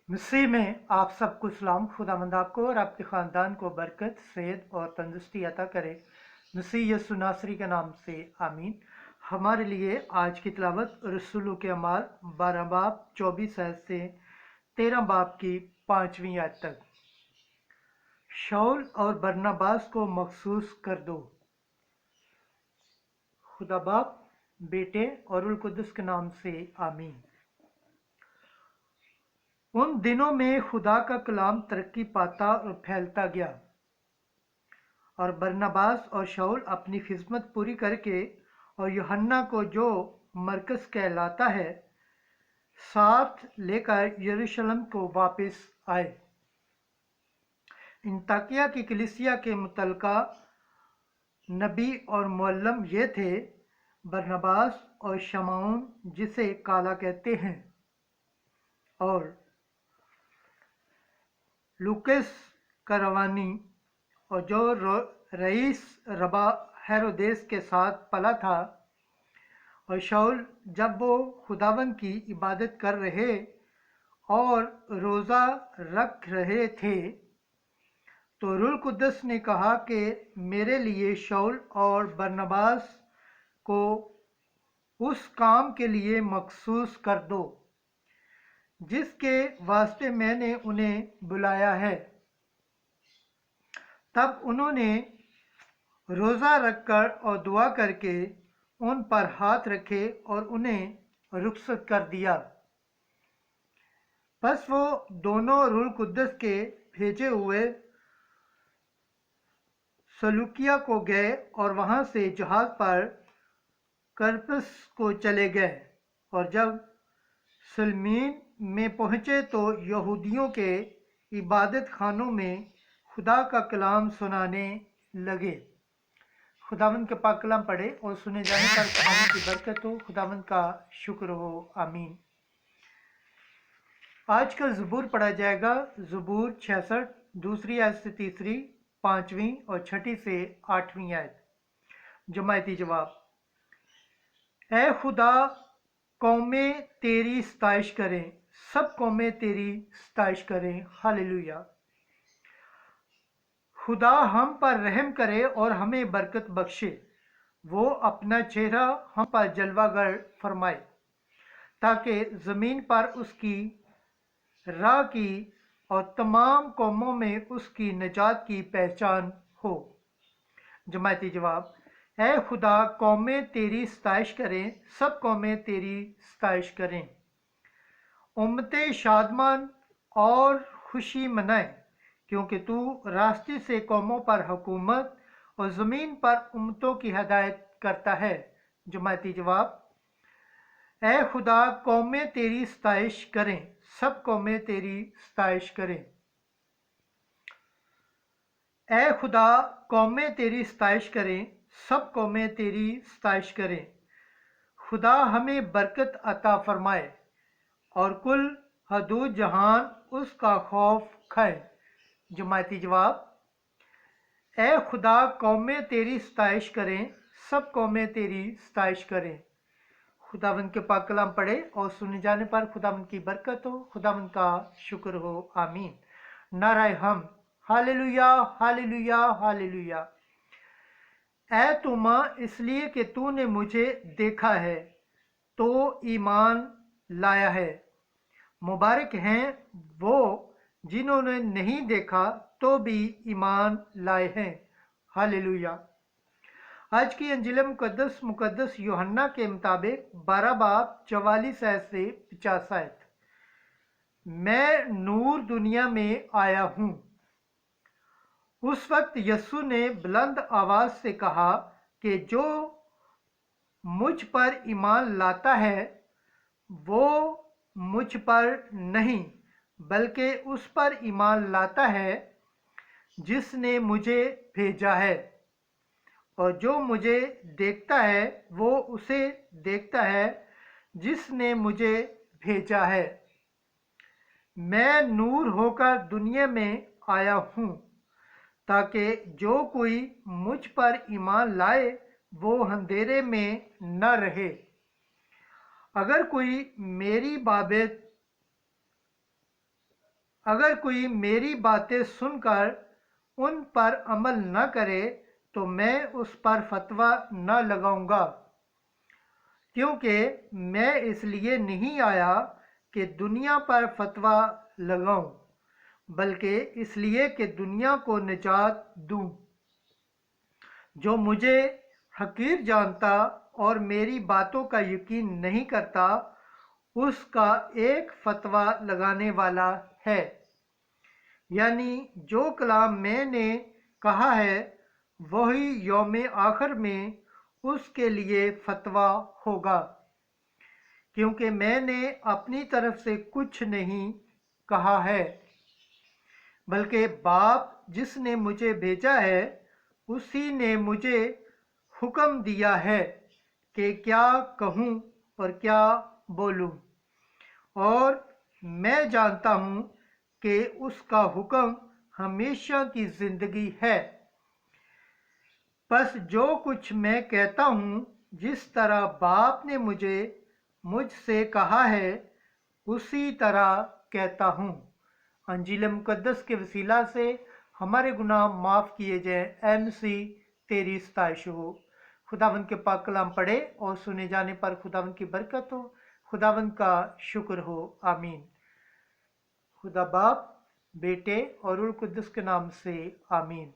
मसीह में आप सबको सलाम। खुदावंद आपको और आपके ख़ानदान को बरकत, सेहत और तंदुरुस्ती अता करे। मसीह यीशु नासरी के नाम से आमीन। हमारे लिए आज की तिलावत रसूलों के अमाल 12 बाब 24 आयत से 13 बाब की 5वीं आयत तक। शाऊल और बरनबास को मखसूस कर दो। खुदा बाप, बेटे और रूह कुद्दुस के नाम से आमीन। उन दिनों में खुदा का कलाम तरक्की पाता और फैलता गया, और बरनबास और शाऊल अपनी खिदमत पूरी करके और यूहन्ना को, जो मरकस कहलाता है, साथ लेकर यरूशलेम को वापस आए। अंताकिया की कलीसिया के मुतलका नबी और मुअल्लिम ये थे: बरनबास और शमौन, जिसे काला कहते हैं, और लूकस करवानी, और जो रईस रबा हेरोदेस के साथ पला था। और शाऊल, जब वो खुदावन की इबादत कर रहे और रोज़ा रख रहे थे, तो रूह कुद्दुस ने कहा कि मेरे लिए शाऊल और बरनबास को उस काम के लिए मखसूस कर दो जिसके वास्ते मैंने उन्हें बुलाया है। तब उन्होंने रोज़ा रखकर और दुआ करके उन पर हाथ रखे और उन्हें रुखसत कर दिया। बस वो दोनों रूह कुद्दुस के भेजे हुए सलूकिया को गए और वहाँ से जहाज़ पर करपस को चले गए। और जब सलमीन में पहुँचे तो यहूदियों के इबादत खानों में खुदा का कलाम सुनाने लगे। खुदावंद के पाक कलाम पढ़े और सुने जाने पर खुदावंद की बरकत हो, खुदावंद का शुक्र हो, आमीन। आज का ज़बूर पढ़ा जाएगा। ज़बूर 66, दूसरी आयत से तीसरी, 5वीं और 6ठी से 8वीं आयत। जमायती जवाब: ऐ खुदा, कौमें तेरी सताइश करें, सब कौमें तेरी सताइश करें। हालेलुया। खुदा हम पर रहम करे और हमें बरकत बख्शे। वो अपना चेहरा हम पर जलवागर फरमाए, ताकि ज़मीन पर उसकी राह की और तमाम कौमों में उसकी निजात की पहचान हो। जमायती जवाब: ऐ खुदा, कौमें तेरी सताइश करें, सब कौमें तेरी सताइश करें। उम्मतें शादमान और खुशी मनाएं, क्योंकि तू रास्ते से कौमों पर हुकूमत और ज़मीन पर उम्मतों की हदायत करता है। जमायती जवाब: ऐ खुदा, कौमें तेरी सताइश करें, सब कौमें तेरी सताइश करें। ऐ खुदा, कौमें तेरी सताइश करें, सब कौमें तेरी सताइश करें। खुदा हमें बरकत अता फरमाए और कुल हदूद जहान उसका खौफ खाए। जमायती जवाब: ऐ खुदा, कौमें तेरी सताइश करें, सब कौमें तेरी सताइश करें। खुदावंद के पाक कलाम पढ़े और सुने जाने पर खुदावंद की बरकत हो, खुदावंद का शुक्र हो, आमीन। नाराय हम, हालेलुया, हालेलुया, हालेलुया। ऐ तुमा, इसलिए कि तूने मुझे देखा है तो ईमान लाया है। मुबारक हैं वो जिन्होंने नहीं देखा तो भी ईमान लाए हैं। हालेलुया। आज की अंजिल मुकद्दस यूहन्ना के मुताबिक 12 बाब 44 आयत से 50 आयत। मैं नूर दुनिया में आया हूँ। उस वक्त यस्सु ने बुलंद आवाज से कहा कि जो मुझ पर ईमान लाता है वो मुझ पर नहीं, बल्कि उस पर ईमान लाता है जिसने मुझे भेजा है। और जो मुझे देखता है वो उसे देखता है जिसने मुझे भेजा है। मैं नूर होकर दुनिया में आया हूँ, ताकि जो कोई मुझ पर ईमान लाए वो अंधेरे में न रहे। अगर कोई मेरी बाबत अगर कोई मेरी बातें सुनकर उन पर अमल न करे तो मैं उस पर फतवा न लगाऊंगा, क्योंकि मैं इसलिए नहीं आया कि दुनिया पर फतवा लगाऊं, बल्कि इसलिए कि दुनिया को निजात दूं। जो मुझे हकीर जानता और मेरी बातों का यकीन नहीं करता, उसका एक फतवा लगाने वाला है, यानी जो कलाम मैंने कहा है वही यौम आखिर में उसके लिए फतवा होगा, क्योंकि मैंने अपनी तरफ से कुछ नहीं कहा है, बल्कि बाप जिसने मुझे भेजा है उसी ने मुझे हुक्म दिया है कि क्या कहूँ और क्या बोलूँ, और मैं जानता हूँ कि उसका हुक्म हमेशा की ज़िंदगी है। बस जो कुछ मैं कहता हूँ जिस तरह बाप ने मुझसे कहा है उसी तरह कहता हूँ। अंजील मुकद्दस के वसीला से हमारे गुनाह माफ़ किए जाएं। ऐ मसीह तेरी सताइश हो। खुदावंद के पाक कलाम पढ़े और सुने जाने पर खुदावंद की बरकत हो। खुदावंद का शुक्र हो। आमीन। खुदा बाप, बेटे और रूह कुद्दुस के नाम से आमीन।